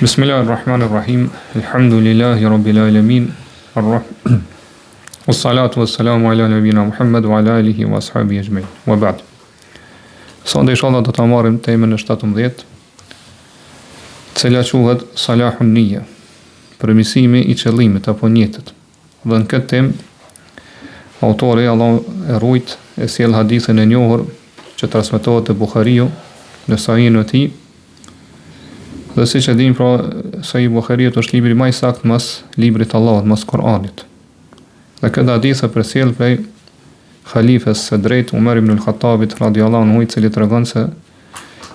Bismillahirrahmanirrahim. Alhamdulillahi rabbil alamin. Wassalatu wassalamu ala nabina Muhammad wa ala alihi wa ashabihi ajma'in. Wa ba'd. Sonde inshallah do ta marrim temën e 17, cila quhet Salahun Niyya, përmirësimi i qëllimit apo niyetës. Dhe në këtë temë autori Allah e rujt e sjell hadithin e njohur që transmetohet te Buhariu në Sahihin e tij. Dhe siç e dim, pra Sahih Buhariu është libri më i saktë mas librit të Allahut, mas Kur'anit. Dhe këtë hadith e përsjell prej Khalifes së drejtë Umar ibn al-Khattabit radhiyallahu anhu, i cili tregon se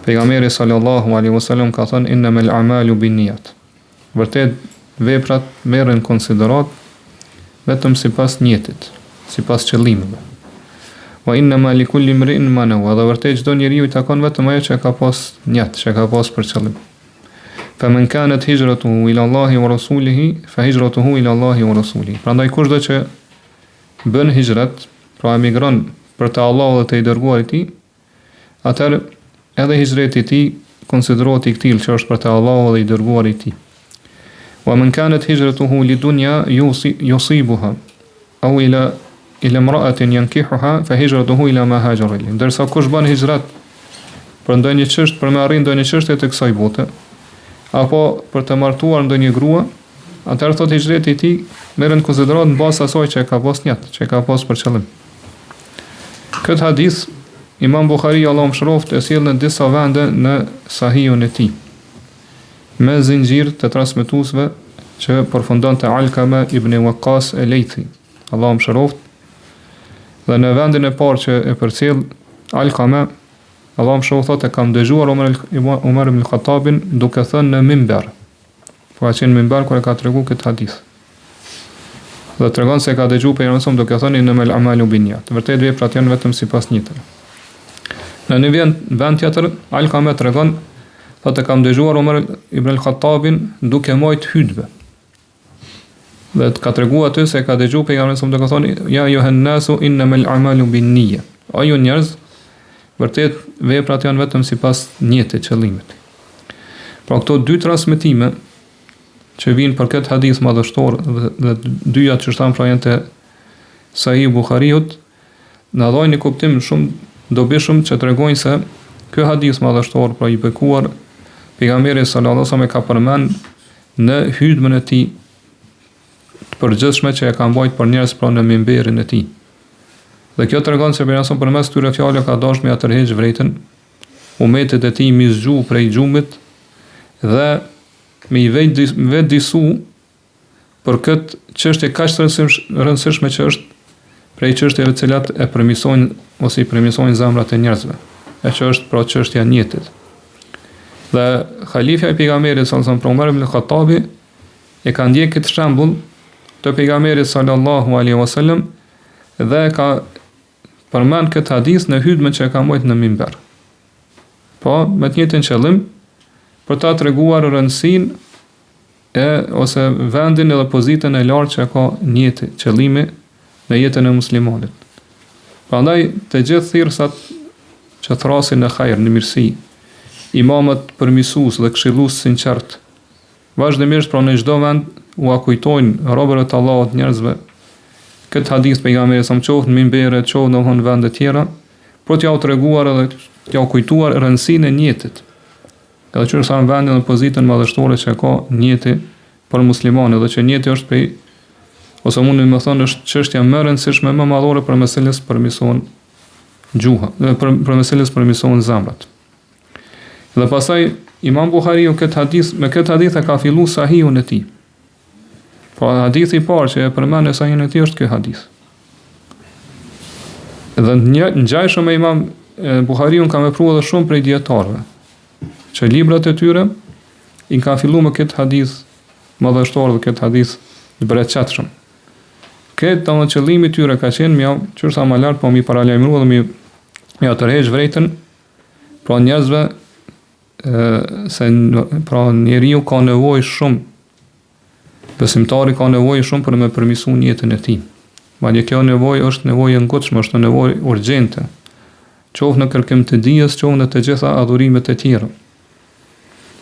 pejgamberi sallallahu alaihi wasallam ka thënë innamal a'malu binniyat. Vërtet veprat merren në konsiderat vetëm sipas niyetit, sipas qëllimeve. Wa innama likulli imri'in ma nawa, dhe vërtet çdo njeriu i takon vetëm ajo që ka pas niyet, që ka pas për qëllim. Faman kanat hijratuhu ila Allahi wa rasulihi fa hijratuhu ila Allahi wa rasulihi. Prandaj kushdo që bën hijrat, pra emigron për të Allahut dhe të i dërguarit i tij, atëherë edhe hijreti i tij konsiderohet i ktill që është për të Allahut dhe i dërguarit i tij. Wa man kanat hijratuhu lidunya yusibuha aw ila imra'atin yankihuha fa hijratuhu ila ma hajara ilayhi. Ndërsa kush bën hijrat për ndonjë çështje, për me arrijë ndonjë çështje të kësaj bote, apo për të martuar ndonjë grua, atëherë thotë hijreti i tij merren në konsiderat në bazë asaj që ka pas niyet, që ka pas për qëllim. Këtë hadith Imam Buhari Allahu mëshiroft e sjell në disa vende në Sahihun e tij, me zinxhir të transmetuesve që përfundonte Alkama ibn Waqqas el-Laythi, Allahu mëshiroft. Dhe në vendin e parë që e përcjell Alkama, Allahu mëshiroft thotë kam dëgjuar Umar ibn al-Khattabin duke thënë në minber. Po ka qenë minber kur e ka treguar këtë hadith. Dhe tregon se ka dëgjuar pejgamberin duke thënë innamal a'malu binniyat. Vërtet veprat janë vetëm sipas niyetës. Në një vend tjetër Alkama tregon, thotë kam dëgjuar Umar ibn al-Khattabin duke marrë hutbë. Dhe ka treguar aty se ka dëgjuar pejgamberin duke thënë ya ayuhan nasu innamal a'malu binniyat. O ju njerëz, vërtet veprat janë vetëm sipas niyetit, qëllimit. Pra këto dy transmetime që vinë për këtë hadith madhështor dhe dyja që shtam pra janë të Sahih Buhariut, na dhajnë një kuptim shumë dobishëm që tregojnë se ky hadith madhështor pra i bekuar pejgamberi sallallahu alajhi wasallam ka përmend në hutbën e tij të përgjithshme që e ka mbajtur për njerëz pra në minberin e tij. Dhe kjo tregon se pejgamberi përmes këtyre fjalëve ka dashur me atërheq vërejtën umetet e tij mi zgju prej xhumit dhe me i vetë disu për këtë çështje kaq të rëndësishme që është prej çështjeve të cilat e përmirësojnë ose i përmirësojnë zemrat e njerëzve, e që është pra çështja e niyetit. Dhe halifja e pejgamberit sallallahu alajhi wasallam Umar ibn al-Khattabi e ka ndjek këtë shembull të pejgamberit sallallahu alajhi wasallam dhe ka përmend këtë hadith në hutbën që e ka mbajtur në minber. Po me të njëjtin qëllim, për ta treguar rëndësinë e ose vendin edhe pozitën e lartë që ka niyeti, qëllimi në jetën e muslimanit. Prandaj të gjithë thirrsat që thrasin në hajër, në mirësi, imamët përmirësues dhe këshillues sinqert, vazhdimisht pra në çdo vend u kujtojnë robërët e Allahut njerëzve këtë hadith pejgamberit sa më qoftë në minbere, qoftë në vende të tjera, për t'ja u treguar edhe t'ja u kujtuar rëndësinë e niyetit. Edhe që sa në vendin dhe pozitën madhështore që ka niyeti për muslimanë, dhe që niyeti është prej, ose mundi më thonë është çështja më e rëndësishme më madhore për meselës përmirësohen gjuha, për meselës përmirësohen zemrat. Dhe pastaj Imam Buhariu me këtë hadith e ka filluar Sahihun e tij. Po hadithi i parë që e përmend në Sahihun e tij është ky hadith. Dhe ngjajshëm me Imam Buhariun ka vepruar edhe shumë prej dietarëve, që librat e tyre i ka filluar me këtë hadith madhështor dhe këtë hadith i bereqetshëm. Këtë të qëllimi i tyre ka qenë mja qërsa më lart, po mi paralajmëruar dhe mi atërheq vërejtën pra njerëzve se pra njeriu ka nevojë shumë, besimtari ka nevojë shumë për me përmirësuar jetën e tij. Madje kjo nevojë është nevojë e ngutshme, është nevojë urgjente, qoftë në kërkim të dijes, qoftë në të gjitha adhurimet e tjera.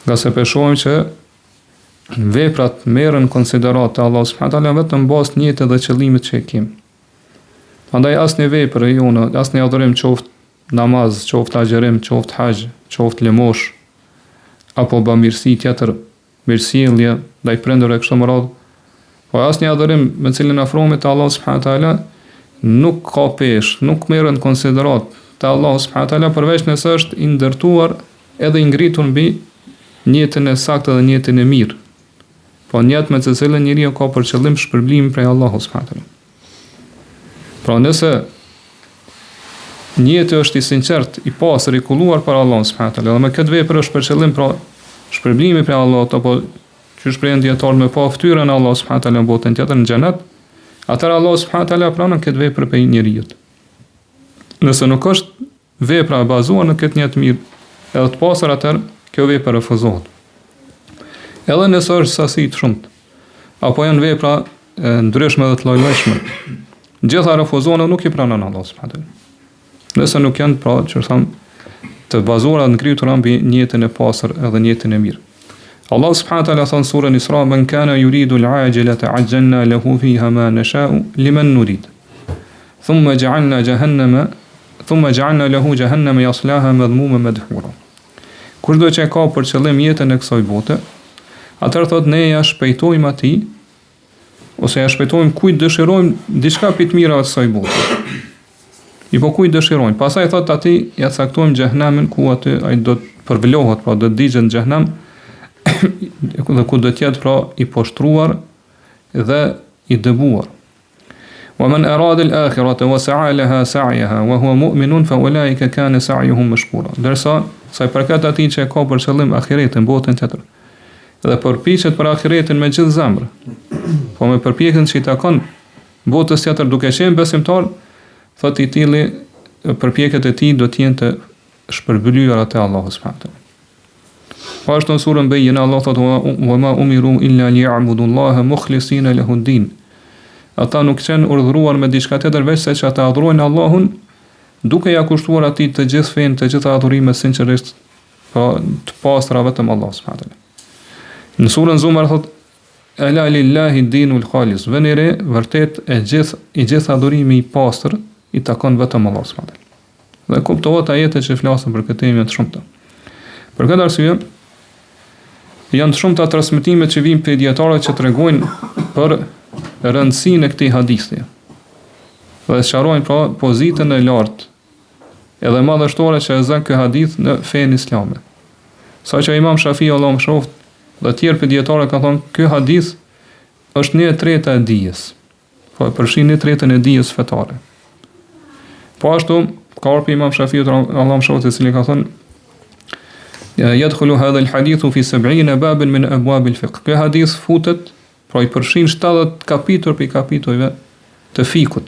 Nga se shohim që veprat merren konsiderat te Allahu subhanahu wa taala vetëm bazë niyete dhe qëllimit që e kemi. Prandaj asnjë vepër e jonë, asnjë adhurim, qoftë namaz, qoftë agjerim, qoftë haxh, qoftë lëmosh, apo bamirësi tjetër, mirësjellje ndaj prindërve kështu me radhë, po asnjë adhurim me cilin afrohemi te Allahu subhanahu wa taala nuk ka pesh, nuk merren konsiderat te Allahu subhanahu wa taala përveç nëse është i ndërtuar edhe i ngritur mbi niyetën e saktë dhe niyetën e mirë. Po niyet me të cilën njeriu ka për qëllim shpërblimin prej Allahut subhanahu wa taala. Pra nëse niyeti është i sinqert, i pastër, i kulluar për Allahun subhanahu wa taala, dhe me këtë vepër është për qëllim pra shpërblimi prej Allahut, apo që shprehen dietarët me pa fytyrën e Allahut subhanahu wa taala në botën tjetër në xhenet, atëherë Allahu subhanahu wa taala pranon këtë vepër prej njeriu. Nëse nuk është vepra e bazuar në këtë niyet mirë, edhe të pastër, atëherë kjo vepër refuzohet. Edhe nëse është sasi të shumtë, apo janë vepra ndryshme dhe të lloj-llojshme, gjitha refuzohen, nuk i pranon Allahu subhanahu wa taala. Nëse nuk janë pra që thamë të bazuara në ngritura mbi niyetën e pastër edhe niyetën e mirë. Allah subhanahu wa taala thon surën Isra: "Men kana yuridu al-'ajilata 'ajjalna lahu fiha ma nasha'u liman nurid. Thumma ja'alna lahu jahannama yaslaha madhmuman madhura." Kushdo që ka për qëllim jetën e kësaj bote, atëherë thot ne ja shpejtojmë atij, ose ja shpejtojmë kujt dëshirojmë diçka pit mira të kësaj bote. I po kujt dëshirojmë. Pastaj thot atij ja caktojmë xhehenamin ku aty ai do të përvlohet, pra do të digjet në xhehenam, dhe ku do të jetë pra i poshtruar dhe i dëbuar. Wa man arada al-akhirata wa sa'a laha sa'yaha wa huwa mu'minun fa ulaika kana sa'yuhum mashkura. Derisa sa i përket atij që ka për qëllim ahiretin, botën tjetër, dhe përpiqet për ahiretin me gjithë zemrën, po me përpjekjen që i takon botës tjetër duke qenë besimtar, thot i tilli përpjekjet e tij do të jenë të shpërblyera te Allahu subhanahu wa taala. Po ashtu në surën Bayyina Allah thot: "Wa ma umiru illa liya'budu Allaha mukhlisina lahu ad-din." Ata nuk janë urdhëruar me diçka tjetër veç se që ata adhurojnë Allahun duke ja kushtuar atij të gjithë fenë, të gjitha adhurimet sinqerisht, pa të pastra vetëm Allah subhanahu wa taala. Në surën Zumar thot: "Ala lillahi ad-dinul khalis." Venire vërtet i gjithë adhurimi i pastër i takon vetëm Allah subhanahu wa taala. Dhe kuptohet ajetet që flasin për këtë temë të shumta. Për këtë arsye janë të shumta transmetimet që vijnë prej dietarëve që tregojnë për rëndësinë e këtij hadithi. Dhe sqarojnë pra pozitën e lartë edhe madhështore që e zën ky hadith në fenë islame. Saqë Imam Shafiu Allahu mëshiroft dhe të tjerë prej dietarëve kanë thonë ky hadith është 1/3 e dijes. Po përfshin 1/3 e dijes fetare. Po ashtu ka ardhur Imam Shafiu Allahu mëshiroft i cili ka thonë: "Yadkhulu hadha al-hadithu fi 70 baban min abwab al-fiqh." Ky hadith futet, pra i përfshin 70 kapitull për kapitujve të fikut.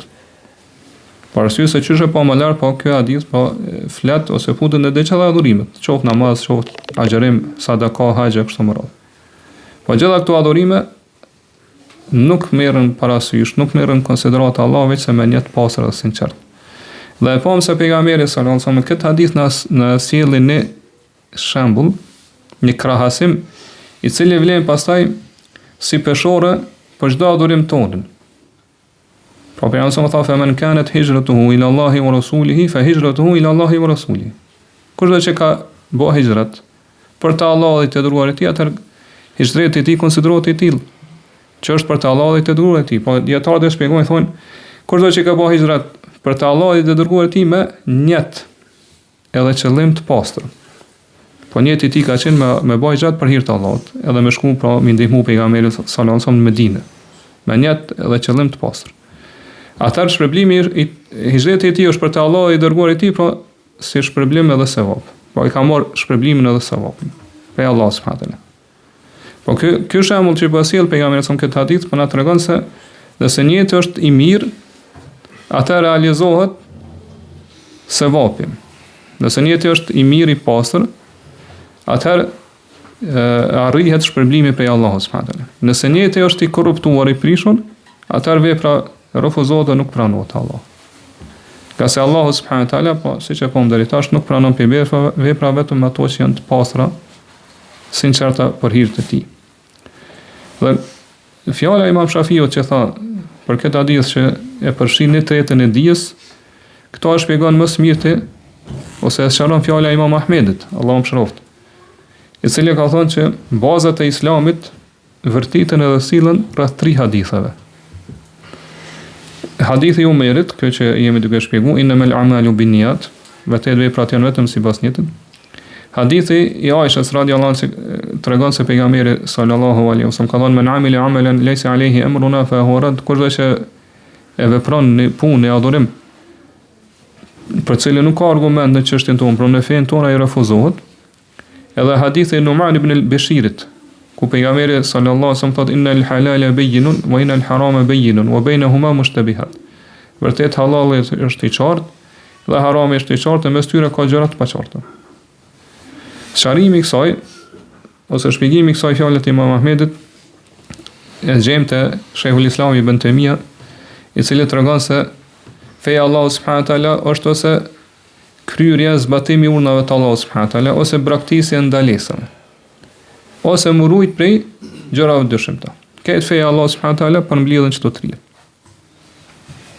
Për arsye se çështë po më lart, po ky hadith po flet ose futet në gjitha adhurimet, qoftë namaz, qoftë agjerim, sadaka, haxh kështu më radh. Po gjitha këto adhurime nuk merren parasysh, nuk merren konsiderat Allah veç se me një të pastër dhe sinqert. Dhe e pam se pejgamberi sallallahu alajhi wasallam këtë hadith në sjellin në shembull, një krahasim i cili vlen pastaj si peshore për çdo adhurim tonë. Pra pejgamberi sallallahu alajhi wasallam thotë: "Man kanat hijratuhu ila Allahi wa rasulihi fa hijratuhu ila Allahi wa rasulihi." Kushdo që ka bë hijrat për të Allahut dhe të dërguarit e tij, atë hijreti i tij konsiderohet i tillë që është për të Allahut dhe të dërguarit e tij. Po dietarët e shpjegojnë thonë, kushdo që ka bë hijrat për të Allahut dhe të dërguarit e tij me niyet edhe qëllim të pastër. Po niyeti i tij ka qenë me bëj xhat për hir të Allahut, edhe me shku pra me ndihmu pejgamberin sallallahu alajhi wasallam në Medinë, me niyet edhe qëllim të pastër. Atar shpërblimi i hijreti i tij është për të Allahut dhe dërguarit e tij, pra si shpërblim edhe sevap. Po i ka marr shpërblimin edhe sevapin prej Allahut subhanahu wa taala. Po ky shembull që po sjell pejgamberi son këtë hadith po na tregon se nëse niyeti është i mirë, atë realizohet sevapi. Nëse niyeti është i mirë, i pastër, atëherë arrihet shpërblimi prej Allahut subhanahu wa taala. Nëse niyeti është i korruptuar, i prishur, atëherë vepra refuzohet dhe nuk pranohet Allah. Ka se Allahu subhanahu wa taala, po siç e pam deri tash, nuk pranon vepra vetëm ato që janë të pastra sinqerta për hir të tij. Dhe fjala e Imam Shafiut që tha për këtë hadith që e përfshin në tretën e dijes, këto e shpjegon më së miri ose e sqaron fjala e Imam Ahmedit, Allahu mëshiroft, i cili ka thënë që bazat e Islamit vërtetën edhe sillen rreth 3 haditheve. Hadithi i Umerit, kjo që jemi duke shpjeguar, innamal a'malu binniyat, vërtet veprat janë vetëm sipas niyetës. Hadithi i Aishës radhiyallahu anha tregon se pejgamberi sallallahu alaihi wasallam ka thënë men amila amalan laysa alayhi amruna fa huwa rad, kurdo që e vepron në punë e adhurim për cilën nuk ka argument në çështjen tonë, por në fen tonë ai refuzohet. Edhe hadithi i Numan ibn al-Bashirit, ku pejgamberi sallallahu alaihi wasallam thotë innal halala bayyinun wa innal harama bayyinun wa bainahuma mushtabihat. Vërtet halali është i qartë dhe harami është i qartë, mes tyre ka gjëra të paqarta. Sharimi i kësaj ose shpjegimi i kësaj fjale të Imam Ahmedit e gjejmë te Sheikhul Islam Ibn Taymija, i cili tregon se feja Allahu subhanahu wa taala është ose kryerja zbatimi i urdhnave të Allahut subhanahu wa taala ose braktisja e ndalesave, ose murujt prej gjërave dyshimta. Këtë feja Allahu subhanahu wa taala përmbledhen çdo tri.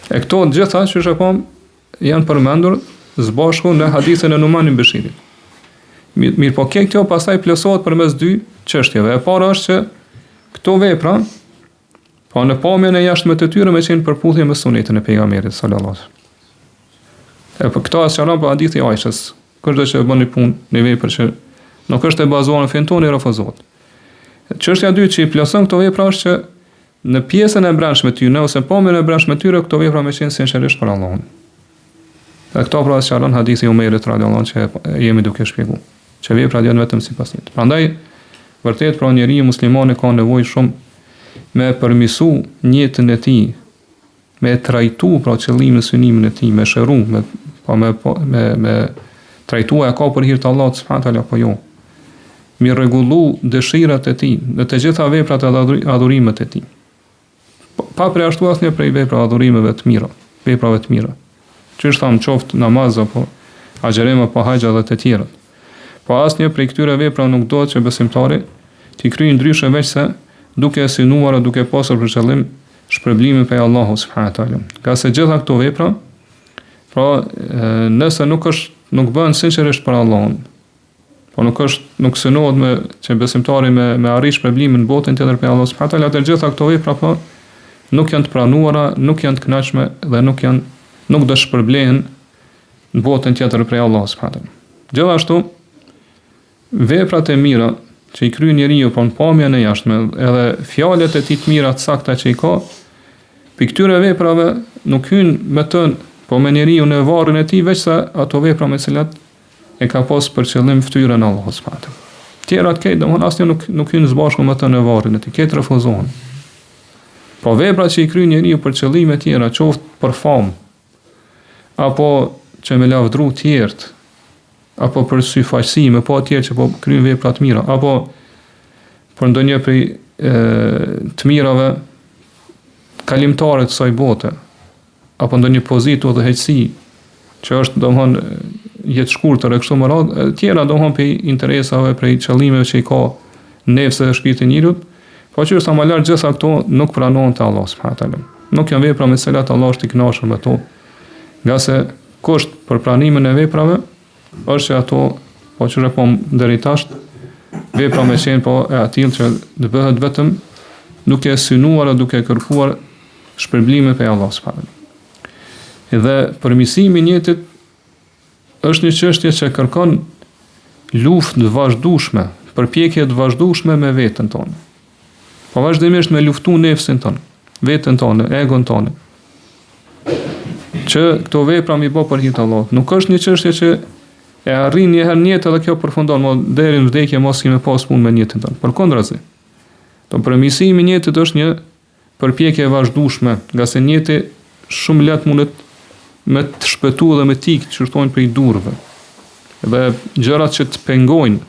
E këto të gjitha që shpom janë përmendur zbashku në hadithin e Numan ibn Bashirit. Mirë po kjo pastaj plotësohet përmes 2 çështjeve. E para është që këto vepra, po në pamjen e jashtme të tyre me qenë përputhje me sunetin e pejgamberit sallallahu alaihi wasallam. E po këto as sqaron po hadithi i Aishës, kushdo që bën një punë, një vepër që nuk është e bazuar në fen tonë, refuzohet. Çështja e dytë që i plotëson këto vepra është që në pjesën e brendshme të tyre ose pamjen e brendshme të tyre këto vepra me qenë sinqerisht për Allahun. Dhe këto pra sqaron hadithi i Umerit radhiyallahu anhu që jemi duke shpjeguar, që veprat janë vetëm sipas niyet. Prandaj vërtet pra njeriu musliman ka nevojë shumë me përmirësu niyetën e tij, me trajtu pra qëllimin, synimin e tij, me shëru, me trajtuar ka për hir të Allahut subhanahu wa taala apo jo. Mi rregullu dëshirat e tij në të gjitha veprat e adhurimet e tij. Pa përjashtuar asnjë prej veprave adhurimeve të mira, veprave të mira. Çish tham qoftë namaz apo agjerim apo haxh edhe të tjera. Po asnjë prej këtyre veprave nuk dohet që besimtari t'i kryejë ndryshe veç se duke synuar e duke pasur për qëllim shpërblimin prej Allahut subhanahu wa taala. Ka se gjitha këto vepra, pra nëse nuk bën sinqerisht për Allahun, po nuk synohet që besimtari me arrish shpërblimin në botën tjetër prej Allahut subhanahu wa taala, atë gjitha këto vepra po nuk janë të pranuara, nuk janë të kënaqshme dhe nuk do shpërblehen në botën tjetër prej Allahut subhanahu wa taala. Gjithashtu veprat e mira që i kryen njeriu pa pamjen e jashtme, edhe fjalët e tij të mira të sakta që i ka, për këtyre veprave nuk hyn me të, po me njeriu në varrin e tij, veç sa ato vepra me cilat e ka pas për qëllim fytyrën e Allahut subhanahu wa taala. Tjerat këtë domthon asnjë nuk hyn së bashku me të në varrin e tij, këtë refuzohen. Po veprat që i kryen njeriu për qëllime të tjera, qoftë për famë, apo që me lavdru të tjerë, apo për syfaqësime, po atjerë që po kryen vepra të mira, apo për ndonjë prej të mirave kalimtare të saj bote, apo ndonjë pozitë ose heqësi që është domthon jetë shkurtër e kështu me radhë, tjera domthon për interesave, për qëllimeve që i ka nefsi dhe shpirti i njeriut, po që sa më lart gjitha këto nuk pranohen te Allahu subhanahu wa taala. Nuk janë vepra me të cilat Allah është i kënaqur me to. Nga se kusht për pranimin e veprave është që ato, po që repom deri tash, vepra me qenë po e atill që të bëhet vetëm duke synuar e duke kërkuar shpërblime për Allah subhanahu. Dhe përmirësimi i njetit është një çështje që kërkon luftë të vazhdueshme, përpjekje të vazhdueshme me veten tonë. Po vazhdimisht me luftu nefsin tonë, veten tonë, egon tonë, që këto vepra mi bë për hir të Allahut. Nuk është një çështje që e arrin një herë në jetë dhe kjo përfundon, mo deri në vdekje mos kemi pas punë me jetën tonë. Përkundrazi, përmirësimi i jetës është një përpjekje e vazhdueshme, nga se jeti shumë lehtë mundet me të shpëtuar dhe me tik të shurtojnë prej durrëve. Dhe gjërat që të pengojnë,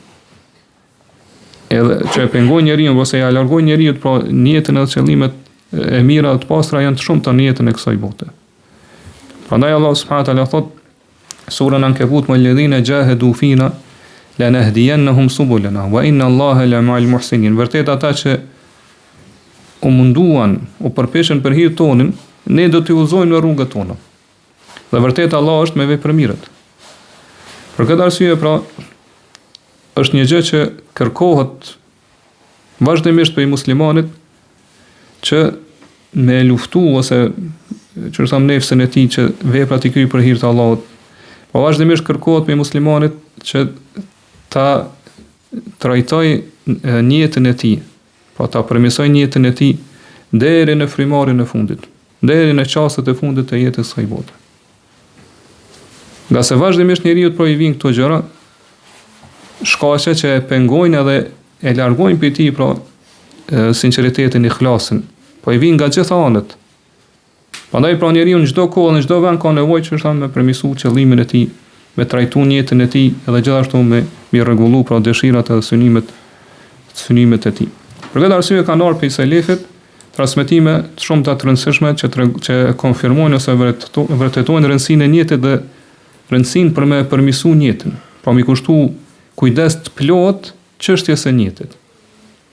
edhe që e pengojnë njeriu ose ja largojnë njeriu pra jetën edhe qëllimet e mira të pastra janë të shumta në jetën e kësaj bote. Prandaj Allah subhanahu wa taala thot surën Ankebut, "Walladhina jahadu fina lanahdiyannahum subulana wa inna Allaha la ma'al muhsinin. Vërtet ata që u munduan, u përpeshën për hir tonin, ne do t'i udhëzojmë në rrugët tona. Dhe vërtet Allah është me vepra mirët. Për këtë arsye pra është një gjë që kërkohet vazhdimisht për muslimanit që me luftu ose që tham nefsën e tij që veprat i kryej për hir të Allahut. Po vazhdimisht kërkohet për muslimanit që ta trajtoj jetën e tij, po ta përmirësoj jetën e tij deri në frymarrjen e fundit, deri në çastet e fundit të jetës së saj bote. Nga se vazhdimisht njeriu të i këto gjëra, shkaqe që e pengojnë edhe e largojnë për ti pra sinqeritetin, ikhlasin, po i vijnë nga gjitha anët. Prandaj pra njeriu në çdo kohë, në çdo vend ka nevojë që me përmirësu qëllimin e tij, me trajtu jetën e tij edhe gjithashtu me rregullu pra dëshirat edhe synimet e tij. Për këtë arsye kanë ardhur prej selefit transmetime të shumta të rëndësishme që konfirmojnë ose vërtetojnë rëndësinë e jetës dhe rëndësinë për me përmirësu jetën, pa mi kushtu kujdes të plot çështjes së jetës.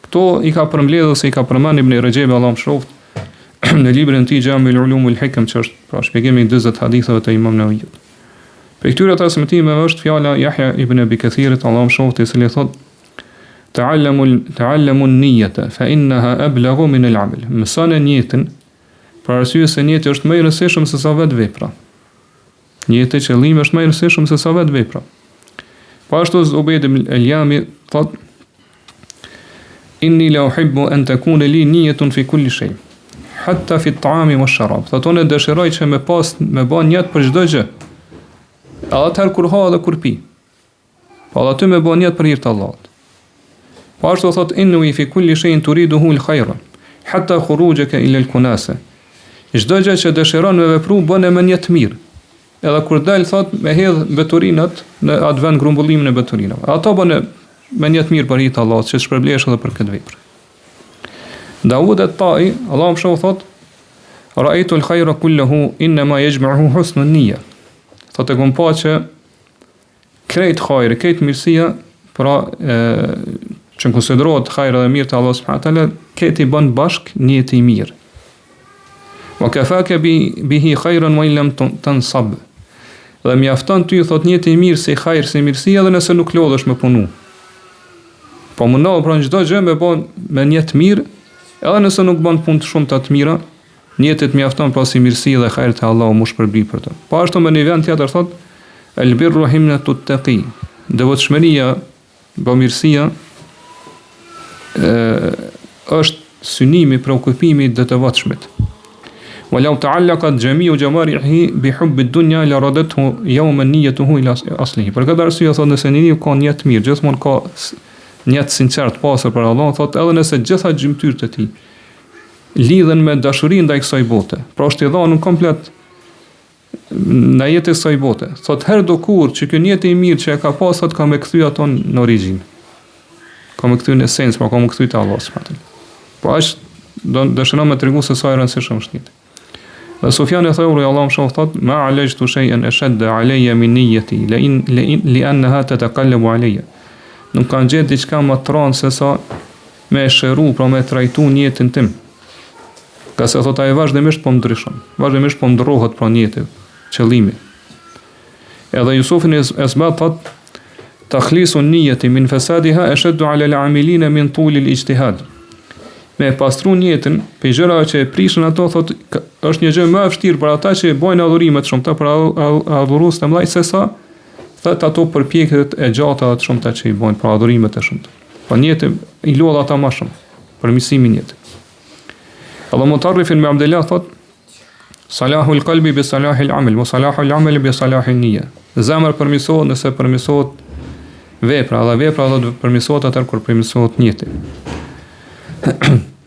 Kto i ka përmbledhur ose i ka përmendur Ibn Rajab Allahu mëshiroft në librin e tij Jami'ul Ulum wal Hikam, që është pra shpjegimi i 40 haditheve të Imam Nawawit. Për këtyre transmetimeve është fjala Yahya ibn Abi Kathirit Allahu mëshiroft, i cili thotë: Ta'allamu an-niyyata fa innaha ablaghu min al-'amal. Mësoni jetën, për arsye se jeta është më e rëndësishme se sa vetë vepra. Jeta e qëllimit është më e rëndësishme se sa vetë vepra. Po ashtu Ubayd ibn al-Yami thotë: Inni la uhibbu an takuna li niyyatun fi kulli shay, hatta fi at-ta'ami wash-sharab. Thotë unë dëshiroj që me bën niyet për çdo gjë. Atëherë kur ha dhe kur pi. Po aty me bën niyet për hir të Allahut. Po ashtu thotë inni fi kulli shay'in turiduhu al-khayra, hatta khurujaka ila al-kunasa. Çdo gjë që dëshiron me vepru bën me niyet mirë. Edhe kur dal thotë me hedh beturinat në atë vend grumbullimin e beturinave. Ato bën me niyet mirë për hir të Allahut, që shpërblesh edhe për këtë vepër. Daud at-Tai, Allahu më thotë: Ra'aytu al-khayra kullahu inma yajma'uhu husnu an-niyya. Thotë kom pa që krejt hajri, krejt mirësia, pra që konsiderohet hajri dhe mirë të Allah subhanahu wa taala, këtë i bën bashk niyeti i mirë. Wa kafaka bihi khayran wa in lam tansab. Dhe mjafton ty thot niyeti i mirë si hajri, si mirësia, edhe nëse nuk lodhesh me punu. Po mundohu pra në çdo gjë me bën me niyet mirë, edhe nëse nuk bën punë të shumta të mira, niyeti mjafton pra si mirësi dhe hajri të Allahu mu shpërbli për të. Po ashtu me një vend tjetër thot: El birru himnatu at-taqi. Devotshmëria, bamirësia është synimi, preokupimi i devotshmit. Walau ta'allaqat jami'u jamarihi bi hubbi ad-dunya la radathu yawman niyyatuhu ila aslihi. Për këtë arsye thotë nëse njeriu ka niyet mirë, gjithmonë ka niyet sinqert pasur për Allah, thotë edhe nëse gjitha gjymtyrët e tij lidhen me dashurinë ndaj kësaj bote, pra është i dhënë komplet në jetën e kësaj bote. Thotë herë do kur që ky niyet i mirë që e ka pasur ka më kthy aton në origjinë. Ka më kthy në esencë, pra ka më kthy te Allah subhanahu. Po është dëshiron me tregu se sa e rëndësishme është niyeti. Dhe Sufjan al-Thawri Allahu më thotë: Ma alajtu shay'an ashadda alayya min niyyati li annaha tataqallabu alayya. Nuk kanë gjetë diçka më të rëndë se sa me shëru, pra me trajtu niyetën tim. Ka se thot ai vazhdimisht po ndryshon, vazhdimisht po ndrohet pra niyeti, qëllimi. Edhe Jusufin Esbat thot: Takhlisu niyyati min fasadiha ashaddu ala al-amilina min tul al-ijtihad. Me pastru niyetën për gjërave që e prishin ato, thot është një gjë më e vështirë për ata që bojnë adhurime të shumta, për adhurues të mëdhenj, se sa thot ato përpjekjet e gjata të shumta që i bojnë për adhurime të shumta. Po niyeti i lodh ata më shumë për mirësimin e jetës. Allah Mutarrifin me Abdullah thot: Salahul qalbi bi salahil amal, wa salahul amal bi salahil niyya. Zemra përmirësohet nëse përmirësohet vepra, dhe vepra do të përmirësohet atë kur përmirësohet niyeti.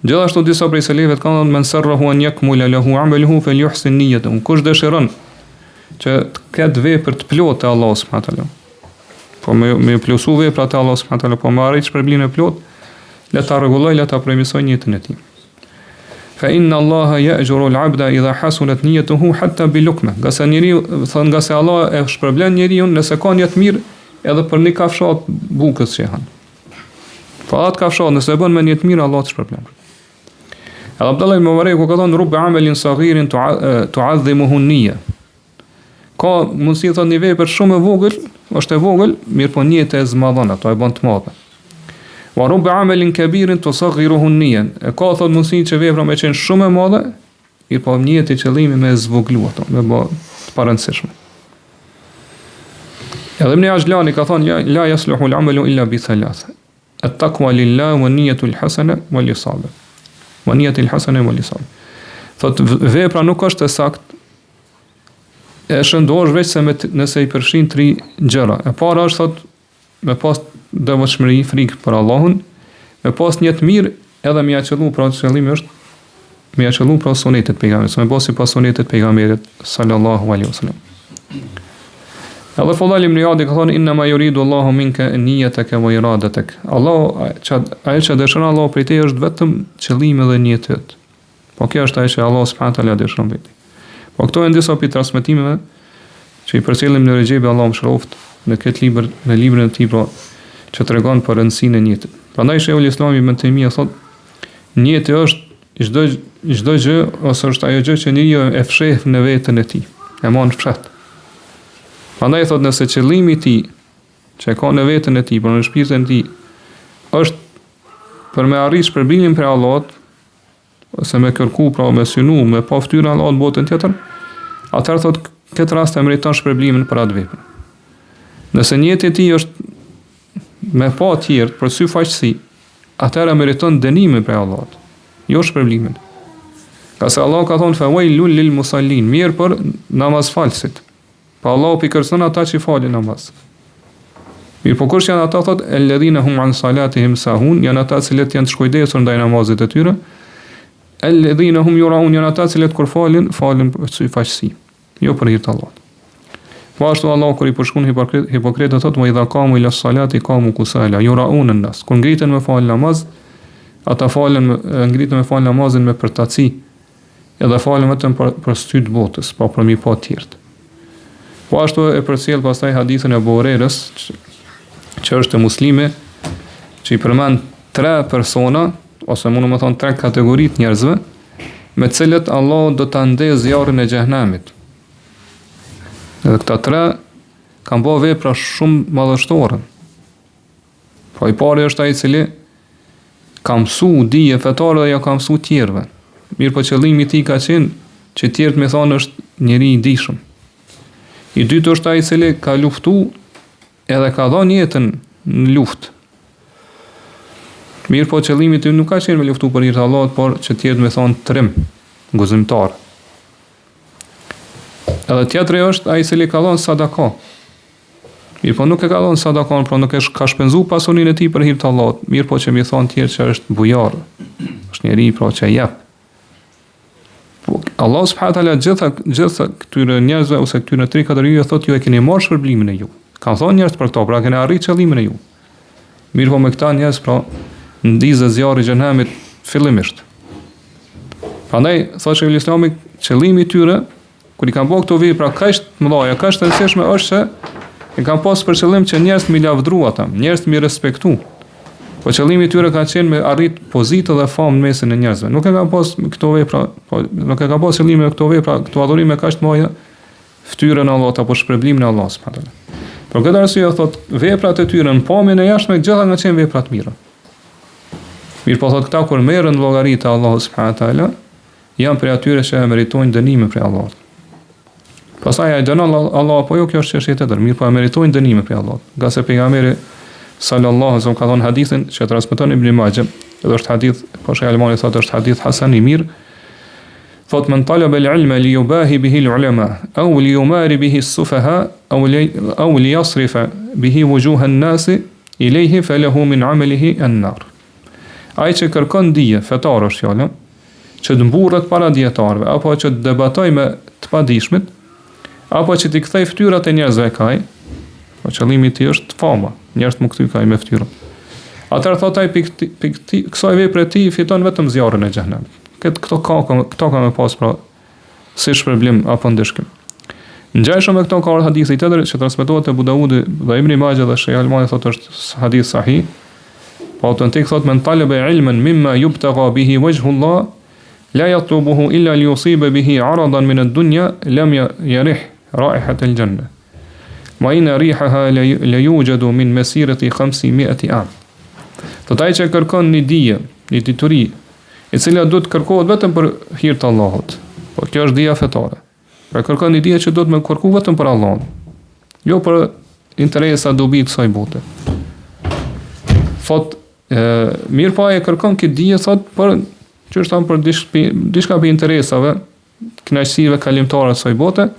Gjithashtu disa prej selefëve kanë thënë: Men sarrahu an yakmula lahu amaluhu falyuhsin niyyatahu. Kush dëshiron që të ketë vepër të plotë te Allahu subhanahu wa taala, po me plusu veprat e Allahu subhanahu wa taala, po me arrit shpërblimin e plot, le ta rregulloj, le ta përmirësoj niyetën e tij. Fa inna Allaha ya'juru al-'abda idha hasunat niyyatuhu hatta bi lukma. Nga se Allah e shpërblen njeriu nëse ka niyet mirë edhe për një kafshat bukës që han. Po atë kafshat nëse e bën me një të mirë, Allah të shpërblen. Edhe Abdullah ibn Mubarak ka thënë rubba amelin saghirin tu'adhimuhu an-niyya. Ka mundësi të thotë një vepër shumë e vogël, është e vogël, mirë po niyeta e zmadhon, ato e bën të madhe. Wa rubba amelin kabirin tusaghiruhu an-niyya. E ka thotë mundësi që vepra më qenë shumë e madhe, mirë po niyeti i qëllimi me zvoglu ato, me bë të parëndësishme. Edhe Ibn Ajlani ka thonë la yasluhu al-amalu illa bi thalath. At-taqwa lillah wa niyyatu al-hasana wal isaba. Wa niyyatu al-hasana wal isaba. Thot vepra nuk është e saktë e shëndosh veç se nëse i përfshin 3 gjëra. E para është thot me pas devotshmëri, frikë për Allahun, me pas një të mirë edhe me ia qellu, pra qëllimi është me ia qellu pra sunetet pejgamberit, me pas sipas sunetet pejgamberit sallallahu alaihi wasallam. Edhe Fudhal ibn Iyad ka thonë inna ma yuridu Allahu minka niyyataka wa iradatak. Allah ai që dëshiron Allah prej teje është vetëm qëllimi dhe niyeti yt. Po kjo është ajo që Allah subhanahu taala dëshiron prej teje. Po këto janë disa pi transmetimeve që i përcjellim në Rexhebi Allahu mëshiroft në këtë libër, në librin e tij pra që tregon për rëndësinë e niyetit. Prandaj Sheikhul Islam Ibn Taymija thotë niyeti është çdo gjë ose është ajo gjë që njeriu e fsheh në veten e tij. E mund të fshat. Prandaj thot nëse qëllimi i tij që e ka në veten e tij, por në shpirtin e tij është për me arritë shpërblimin prej Allahut, ose me kërku, pra me synu, me pa ftyrën e Allahut në botën tjetër, atëherë thot këtë rast e meriton shpërblimin për atë vepër. Nëse niyeti i tij është me pa tjerë për sy faqësi, atëherë meriton dënimin prej Allahut, jo shpërblimin. Ka se Allah ka thonë fa wailul lil musallin, mirë për namazfalësit. Pa Allahu pi kërson ata që falin namaz. Mirë po kush janë ata thot alladhina hum an salatihim sahun, janë ata cilët janë të shkujdesur ndaj namazit të tyre. Alladhina hum yuraun, janë ata cilët kur falin për sy faqësi, jo për hir të Allahut. Po ashtu Allah kur i përshkruan hipokritët thot wa idha qamu ila salati qamu kusala yuraun an-nas. Kur ngriten me fal namaz, ata ngriten me fal namazin me përtaci, edhe falen vetëm për sy të botës, pa për mi pa të tjerë. Po ashtu e përcjell pastaj hadithën e Abu Hurairës, që është Muslimi, që i përmend 3 persona, ose mund të them 3 kategori të njerëzve, me të cilët Allah do ta ndezë zjarrin e xhehenamit. Edhe këta 3 kanë bërë vepra shumë madhështore. Po i pari është ai i cili ka mësuar dije fetare dhe ja ka mësuar tjerëve. Mirë po qëllimi i tij ka qenë që tjerët me thonë është njeri i dijshëm. I dytë është ai i cili ka luftu edhe ka dhënë jetën në luftë. Mirë po qëllimi i tij nuk ka qenë me luftu për hir të Allahut, por që tjerët me thonë trim, guzimtar. Edhe tjetri është ai i cili ka dhënë sadaka. Mirë po nuk e ka dhënë sadakon, por nuk e ka shpenzuar pasurinë e tij për hir të Allahut. Mirë po që më thonë tjerë që është bujar. Është njeri pra që jep. Allah subhanahu wa taala gjitha këtyre njerëzve ose këtyre 3 kategorive thotë ju e keni marrë shpërblimin e ju. Kan thonë njerëz për to, pra keni arritur qëllimin e ju. Mirë po me këta njerëz pra ndizë zjarri i xhenemit fillimisht. Prandaj thotë Sheikhul Islami qëllimi i tyre kur i kanë bërë këto vepra kaq të mëdha, kaq të rëndësishme është se i kanë pasur për qëllim që njerëz të lavdruan ata, njerëz të respektu. Po qëllimi i tyre ka qenë me arrit pozitë dhe famë në mesin e njerëzve. Nuk e ka pas këto vepra, nuk e ka pas qëllimin e këto vepra, këto adhurime kaq të mëdha ftyrën e Allahut apo shpërblimin e Allahut subhanallahu teala. Por këtë arsye thot veprat e tyre në pamjen e jashtme gjitha kanë qenë vepra të mira. Mirë po thot këta kur merren llogari te Allahu subhanallahu teala, janë prej atyre që meritojnë dënimin prej Allahut. Pastaj ai dënon Allah apo jo, kjo është çështje tjetër, mirë po meritojnë dënimin prej Allahut. Nga se pejgamberi sallallahu alaihi wasallam ka thënë hadithin që transmeton Ibn Majah, edhe është hadith, po Sheikh Albani thotë është hadith hasan i mirë. Thotë men talaba al-ilma li yubahi bihi al-ulama aw li yumari bihi as-sufaha aw li yasrifa bihi wujuh an-nas ilayhi falahu min 'amalihi an-nar. Ai që kërkon dije fetare është fjala, që të mburret para dietarëve apo që të debatoj me të padijshmit, apo që t'i kthej fytyrat e njerëzve kaj, po qëllimi i tij është fama, njerëz më kthy kaj me fytyrën. Atëherë thotë ai kësaj vepre e tij fiton vetëm zjarrin e xhenemit. Këto ka me pas pra si shpërblim apo ndeshkim. Ngjashëm me këto ka ardhur hadithi tjetër që transmetohet te Abu Daudi dhe Ibn Majah dhe Sheikh Albani thotë është hadith sahih. Po autentik thotë men talaba ilman mimma yubtagha bihi wajhu Allah la yatlubuhu illa liyusiba bihi 'aradan min ad-dunya lam yarih ra'ihat al-janna. Ma inna rihaha la yujadu min masirati 500 am. Thotë ai që kërkon një dije, një dituri, e cila do të kërkohet vetëm për hir të Allahut. Po kjo është dija fetare. Pra kërkon një dije që do të më kërku vetëm për Allahun, jo për interesa dobi të kësaj bote. Thot, mirë po ai kërkon këtë dije thot për që është për diçka për interesave, kënaqësive kalimtare të kësaj bote,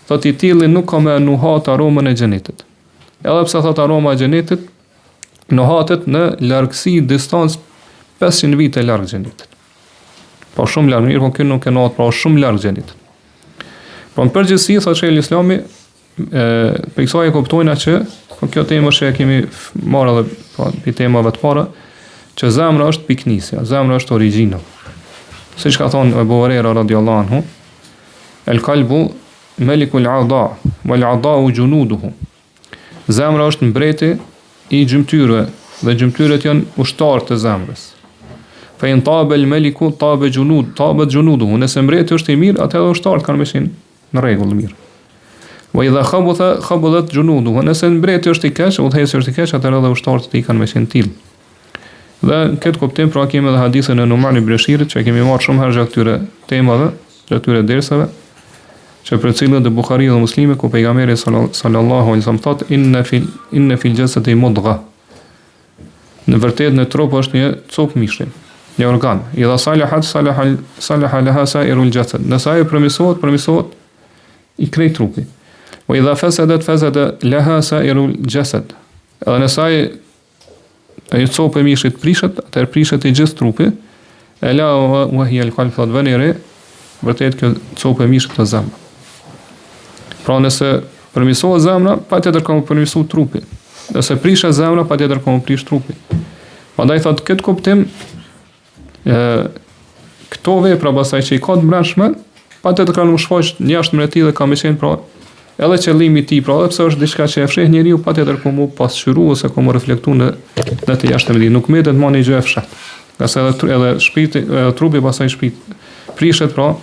thot i tilli nuk ka me nuhat aromën e xhenetit. Edhe pse thot aroma e xhenetit nuhatet në largësi distancë 500 vite larg xhenetit. Po shumë larg, mirë po kjo nuk e nuhat, po shumë larg xhenetit. Po në përgjithësi thot Sheikhul Islami për kësaj e kuptojna që kjo temë që e kemi marrë edhe për temave të para, që zemra është piknisja, zemra është origjina. Siç ka thonë Abu Huraira radhiyallahu anhu, el qalbu malikul a'da wal a'da'u junuduhu. Zemra është mbreti i gjymtyrëve dhe gjymtyrët janë ushtarë të zemrës. Fa in tabe el maliku tabe junuduhu. Nëse mbreti është i mirë, atëherë ushtarët kanë qenë në rregull mirë. Wa idha khabudat junuduhu. Nëse mbreti është i keq, udhëheci është i keq, atëherë edhe ushtarët e tij kanë qenë tillë. Dhe këtë kuptim pra kemi edhe hadithën e Numan ibn Bashirit që kemi marrë shumë herë gjatë këtyre temave, gjatë këtyre dersave, që për cilën dhe Buhariu dhe Muslimi ku pejgamberi sallallahu alaihi wasallam thotë inna fil jasadi mudgha. Në vërtetë në trup është një copë mishi, një organ. Idha salaha laha sa'irul jasad. Nëse ai përmirësohet i krejt trupi. Wa idha fasada laha sa'irul jasad. Edhe nëse ai copë e mishit prishet, atëherë prishet i gjithë trupi. Ela wa hiya al-qalb thot venire, vërtet kjo copë e mishit të zemrës. Pra nëse përmirësohet zemra, patjetër ka përmirësuar trupi. Nëse prishet zemra, patjetër ka prish trupi. Prandaj thot këtë kuptim këto vepra pasaj që i ka të brendshme, patjetër kanë shfaq jashtë mbreti dhe ka më qenë pra edhe qëllimi i tij, pra edhe pse është diçka që e fsheh njeriu, patjetër ku mu pasqyru ose ku mu reflektu në të jashtëmëri. Nuk mbetet më një gjë e fshehtë. Qase edhe shpirti, trupi pasaj prishet pra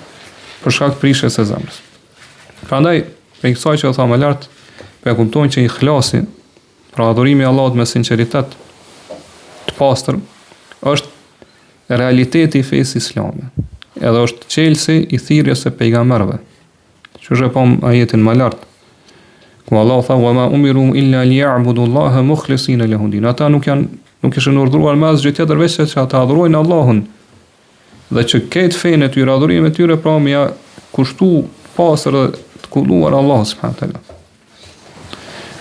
për shkak të prishjes së zemrës. Prandaj për kësaj që thamë më lart, për kuptojnë që ikhlasi, pra adhurimi i Allahut me sinqeritet të pastër, është realiteti i fesë islame. Edhe është çelësi i thirrjes së pejgamberëve. Që është pam ajetin më lart. Ku Allah tha wa ma umiru illa liya'budu Allaha mukhlisina lahu din. Ata nuk ishin urdhëruar më asgjë tjetër veç se ata adhurojnë Allahun. Dhe që këtë fenë e tyre, adhurimin e tyre pra më ja kushtu pastër dhe të kulluar Allah subhanahu wa taala.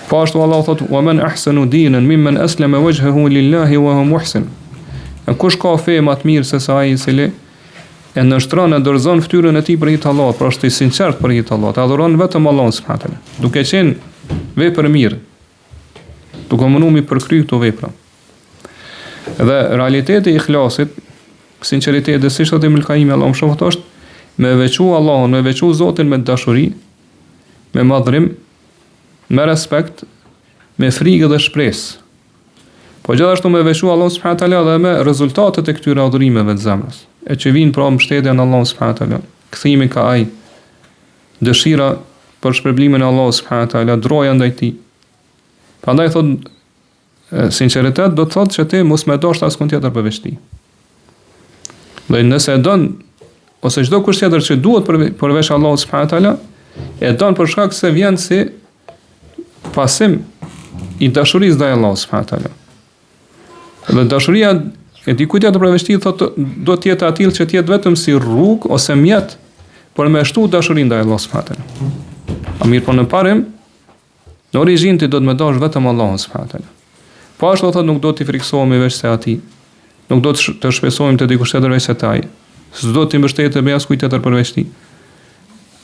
Po ashtu Allah thot wa man ahsanu dinan mimman aslama wajhahu lillahi wa huwa muhsin. Kush ka fe më të mirë se sa ai i cili e nështron e dorëzon fytyrën e tij për hir të Allahut, pra është i sinqert për hir të Allahut, adhuron vetëm Allahun subhanahu wa taala, duke qenë vepër mirë, duke munduar mi përkry këto vepra. Dhe realiteti i ikhlasit, sinqeriteti, siç thotë Ibn Qayyim Allahu shoft është me veçu Allahun, me veçu Zotin me dashuri, me madhrim, me respekt, me frikë dhe shpresë. Po gjithashtu me veçu Allahun subhanahu wa taala dhe me rezultatet e këtyre adhurimeve të zemrës, e që vinë pra mbështetja në Allahun subhanahu wa taala, kthimi ka ai, dëshira për shpërblimin e Allahut subhanahu wa taala, droja ndaj tij. Prandaj thot sinqeritet do të thotë që ti mos më dosh askund tjetër përveç tij. Dhe nëse e don ose çdo kusht tjetër që duhet përveç Allahut subhanahu wa taala, e don për shkak se vjen si pasim i dashurisë ndaj Allahut subhanahu wa taala. Dhe dashuria e dikujt tjetër përveç tij thotë do të jetë atill që të jetë vetëm si rrugë ose mjet për me shtu dashurinë ndaj Allahut subhanahu wa taala. A mirë po në parim, në origjinë ti do të më dash vetëm Allahun subhanahu wa taala. Po ashtu thotë nuk do të friksohemi veç se atij. Nuk do të shpresojmë te dikush tjetër veç se ai. S'do të mbështetem me askujt tjetër përveç tij.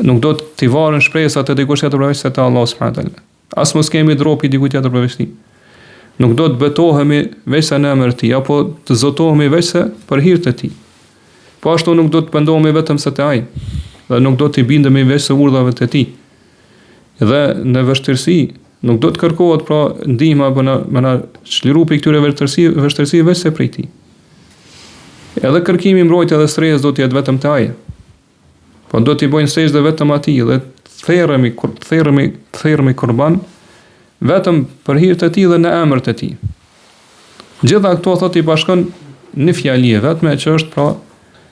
Nuk do të varen shpresat te dikush tjetër përveç se te Allahu subhanahu wa taala. As mos kemi dropi dikujt tjetër përveç tij. Nuk do të betohemi veç se në emër të tij, apo të zotohemi veç se për hir të tij. Po ashtu nuk do të pendohemi vetëm se te ai, dhe nuk do të bindemi veç se urdhave të tij. dhe në vështirësi nuk do të kërkohet pra ndihma apo na çliru për këtyre vështirësive veç se prej tij. Edhe kërkimi mbrojtje dhe stres do të jetë vetëm te ai. Po do t'i bëjnë sejdë vetëm atij dhe therremi kurban vetëm për hir të tij dhe në emër të tij. Gjitha këto thotë i bashkon në fjali vetme që është pra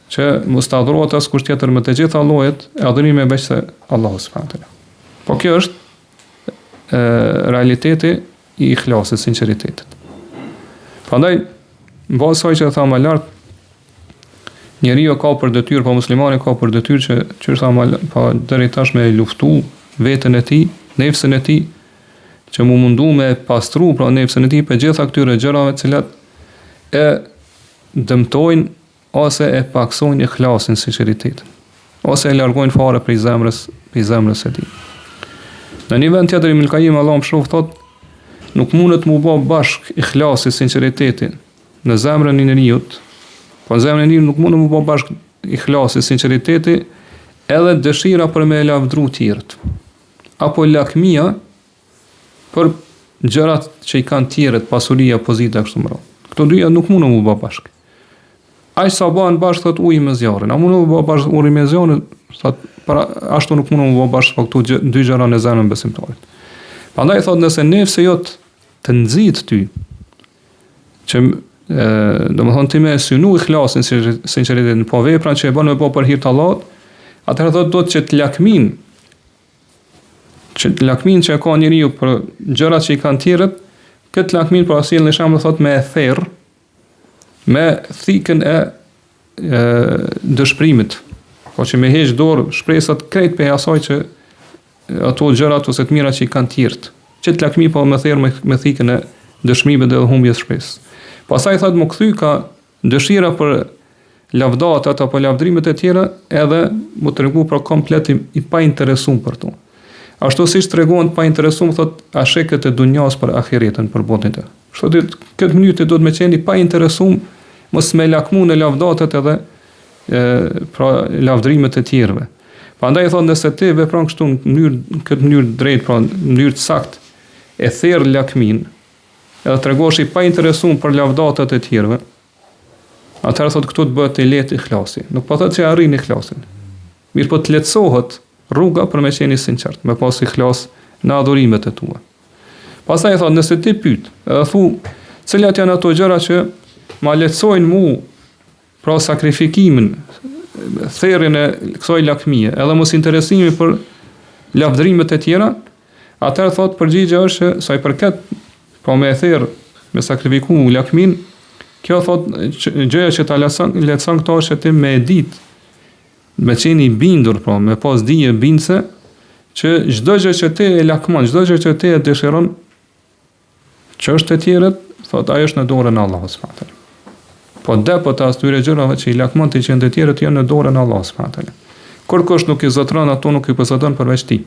që mos ta adhurohet askush tjetër me të gjitha llojet e adhurimeve veç se Allahu subhanahu wa taala. Po kjo është realiteti i ihlasit, sinqeritetit. Prandaj, mbas asaj që thamë më lart, njeriu ka për detyrë, po muslimani ka për detyrë që është pa deri tash me luftu veten e tij, nefsin e tij, që mu mundu me pastru pra nefsin e tij për gjitha këtyre gjërave të cilat e dëmtojnë ose e paksojnë ikhlasin, sinqeritetin, ose e largojnë fare prej zemrës së tij. Në një vend tjetër Ibn Qayyim Allahu mëshiroft thotë, nuk mundet mu bë bashk ikhlasi, sinqeriteti në zemrën e njeriu, po në zemrën e njeriu nuk mundet mu bë bashk ikhlasi, sinqeriteti edhe dëshira për me lavdru tjerët, apo lakmia për gjërat që i kanë tjerët, pasuria, pozita kështu më radhë. Këto dyja nuk mundet mu bë bashk. Ai sa bën bashkë thot ujë me zjarrin. A mundu të bëj bashkë ujë me zjarrin? Thot para ashtu nuk mundu të bëj bashkë po këto dy gjëra në zemrën e besimtarit. Prandaj thot nëse nefsi jot të nxit ty, që domethënë ti më synu ikhlasin, sinqeritetin, po vepran që e bën me po për hir të Allahut, atëherë thot do të lakmin që e ka njeriu për gjërat që i kanë tjerët, këtë lakmin për asil në shembull thot me therr, me thikën e dëshpërimit, po që me heq dorë shpresat krejt për asaj që ato gjërat ose të mira që i kanë tjerët, që të lakmi po me therr me thikën e dëshmimit dhe humbjes shpresës. Pastaj thot më kthy ka dëshira për lavdatat apo lavdrimet e tjera, edhe më tregu për komplet i pa interesuar për to. Ashtu siç tregon pa interesuar thot asheket e dunjas për ahiretën, për botën e. Kështu këtë mënyrë do të më qenë pa interesuar, mos me lakmu në lavdatat edhe pra lavdrimet e tjerëve. Prandaj thon nëse ti vepron kështu në këtë mënyrë drejt, pra në mënyrë të saktë, e therr lakmin, edhe tregosh i pa interesuar për lavdatat e tjerëve, atëherë thot këtu të bëhet i lehtë ikhlasi. Nuk po thotë se arrin ikhlasin. Mirë po të lehtësohet rruga për me qenë i sinqert, me pas ikhlas në adhurimet e tua. Pastaj thot nëse ti pyet, edhe thu, cilat janë ato gjëra që ma lehtësojnë mu pra sakrifikimin, therrjen e kësaj lakmie, edhe mos interesimin për lavdrimet e tjera, atëherë thot përgjigjja është sa i përket pra me therr, me sakrifiku lakmin, kjo thot gjëja që ta lehtëson këto është ti me ditë, me qenë i bindur, pra me pas dije bindse, që çdo gjë që ti e lakmon, çdo gjë që ti e dëshiron, që është e tjerët, thot ajo është në dorën e Allahut subhanahu wa taala. Po depot as tyre gjërave që i lakmon ti që të tjerët janë në dorën e Allahut subhanahu wa taala. Kurkush nuk i zotron ato, nuk i posedon përveç tij.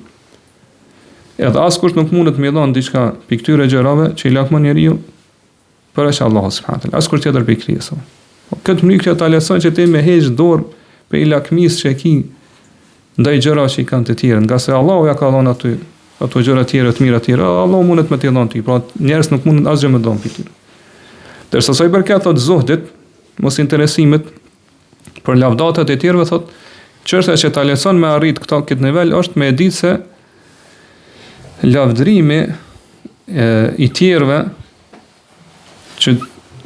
Edhe askush nuk mundet të më dhon diçka për këtyre gjërave që i lakmon njeriu përveç Allahut subhanahu wa taala. Askush tjetër për krijesën. Po këtë mënyrë që ta leson që ti me heq dorë për i lakmisë që e ki ndaj gjëra që i kanë të tjerë, nga se Allahu ja ka dhënë ato gjëra tjera të mira të tjera, Allahu mundet me t'i dhënë ty, pra njerëz nuk mundin asgjë me dhënë për ty. Derisa sa i përket thot zuhdit, mos interesimit për lavdatat e tjerëve, thot çështja që ta leson me arrit këtë nivel është me ditë se lavdrimi i tjerëve që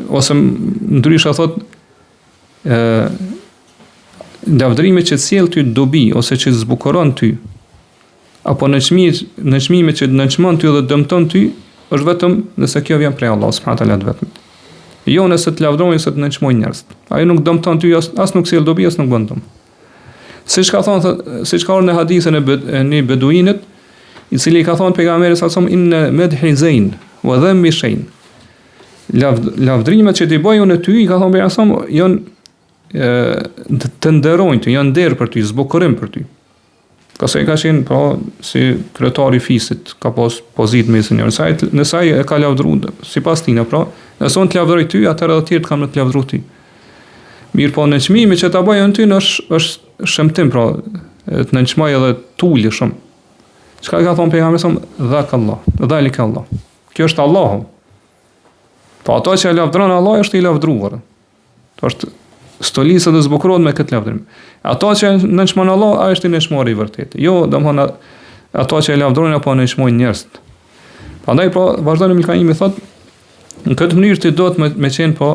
ose ndryshe thot lavdrimi që sjell ty dobi ose që zbukuron ty, apo në çmime që nënçmon ty dhe dëmton ty, është vetëm nëse kjo vjen prej Allahut subhanahu wa taala vetëm. Jo nëse të lavdrojnë se të nënçmojnë njerëz. Ai nuk dëmton ty, as nuk sjell dobi, as nuk bën dëm. Siç ka thënë në hadithin e një beduinit, i cili ka thënë pejgamberi sa som in madhi zain wa dhammi shayn. Lavdrimet që ti bëjnë në ty, i ka thënë pejgamberi sa som janë të nderojnë ty, janë nder për ty, zbukurim për ty. Ka se i ka qenë, pra, si kryetari i fisit, ka pas pozitë me senjor. Nëse ai e ka lavdruar sipas tina, pra, nëse unë të lavdroj ty, atëherë edhe tjerë kam të lavdru ty. Mirë, po në çmimi që ta bëjnë ty është shëmtim, pra, të nënçmoj edhe tuli shumë. Çka ka thonë pejgamberi sa dhakallah, dhalika Allah. Kjo është Allahu. Po ato që e lavdron Allah është i lavdruar. To është stolisa dhe zbukurohet me këtë lavdrim. Ato që nënçmon Allah, ai është i nëshmori i vërtetë. Jo, domthonë ato që e lavdrojnë apo nëshmojnë njerëzit. Prandaj po vazhdon Ibn Qayyim thotë, në këtë mënyrë ti do të me qenë po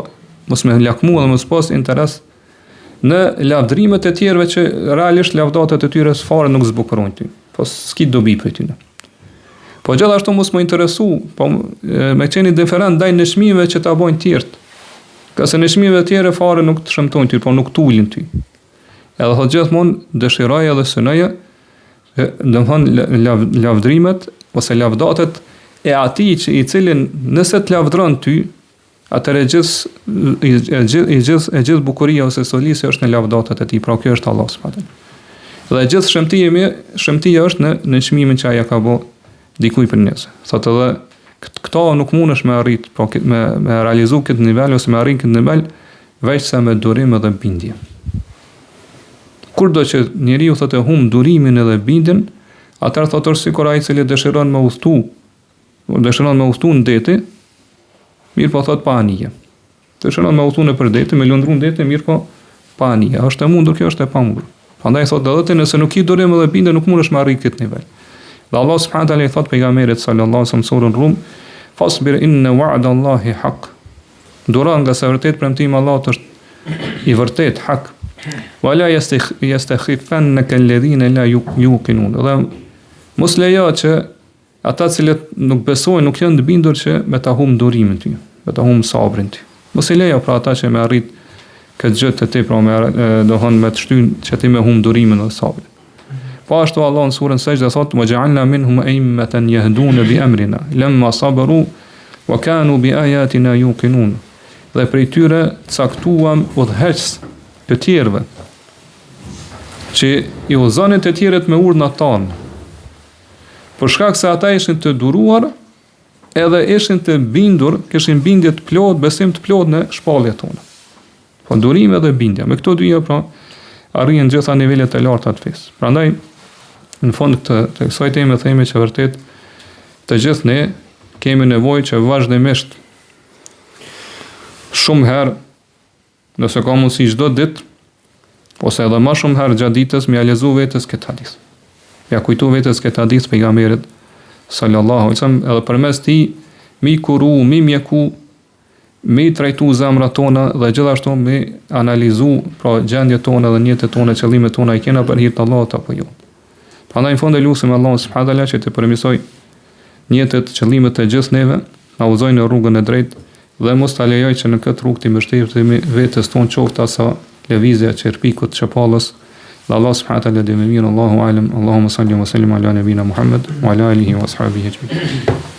mos me lakmu dhe mos pas interes në lavdrimet e tjerëve që realisht lavdatat e tyre fare nuk zbukurojnë ty. Po s'ki dobi për ty. Po gjithashtu mos më interesu, po me qenë indiferent ndaj nëshmimeve që ta bojnë tjerët. Ka se nëshmimeve tjera fare nuk të shëmtojnë ty, po nuk tulin ty. Edhe thotë gjithmonë dëshiroj edhe synoje, domthonë lavdrimet ose lavdatet e atij që i cilin nëse të lavdron ty, atëre gjithë bukuria ose solisi është në lavdatat e tij, pra kjo është Allah subhanahu. Dhe gjithë shëmtia është në çmimin që ai ka bë dikuj për njerëz. Thotë edhe këto nuk mundesh me arrit, po me realizu këtë nivel ose me arrit këtë nivel veçse me durim edhe bindje. Kurdo që njeriu thotë humb durimin edhe bindjen, atëherë thotë është sikur ai i cili dëshiron me udhtu në deti, mirë po thot pa anije. Dëshiron me udhtu në për deti, me lundru në deti, mirë po pa anije. Është e mundur, kjo është e pamundur. Prandaj thotë edhe ti nëse nuk i durim edhe bindje nuk mundesh me arrit këtë nivel. Dhe Allah subhanahu wa taala i thot pejgamberit sallallahu alaihi wasallam surën Rum, fasbir inna wa'da Allahi haq. Duro nga se vërtet premtimi i Allahut është i vërtet hak. Wa la yastakhifannaka alladhina la yuqinun. Dhe mos lejo që ata cilët nuk besojnë, nuk janë të bindur që me ta humb durimin ty, me ta humb sabrin ty. Mos i lejo pra ata që me arrit këtë gjë të ti, pra dohon me të shtyn që ti me humb durimin dhe sabrin. Po ashtu Allah në surën Sejdë thotë: "Wa ja'alna minhum a'immatan yahduna bi amrina lamma sabaru wa kanu bi ayatina yuqinun." Dhe prej tyre caktuam udhëheqës të tjerëve që i udhëzonin të tjerët me urdhnat tanë, për shkak se ata ishin të duruar edhe ishin të bindur, kishin bindje të plot, besim të plot në shpalljet tona. Po durimi dhe bindja, me këto dyja pra arrin gjitha nivelet e larta të fesë. Prandaj në fund të kësaj teme themi që vërtet të gjithë ne kemi nevojë që vazhdimisht shumë herë, nëse ka mundësi çdo ditë ose edhe më shumë herë gjatë ditës me lezu vetes këtë hadith. Ja kujtu vetes këtë hadith pejgamberit sallallahu alaihi wasallam, edhe përmes tij mi kuru, mi mjeku, mi trajtu zemrat tona dhe gjithashtu mi analizu pra gjendjet tona dhe njëtet tona, qëllimet tona i kena për hir të Allahut apo jo. Prandaj në fund e lutem Allahun subhanahu wa taala që të përmirësoj njëtet, qëllimet e gjithë neve, na udhëzojë në rrugën e drejtë dhe mos ta lejoj që në këtë rrugë të mbështetemi vetes tonë qoftë asa lëvizja që rpikut çapallës. Dhe Allah subhanahu wa taala dhe më mirë, Allahu alem, Allahumma salli wa sallim ala nabina Muhammad wa ala alihi wa ashabihi ajma'in.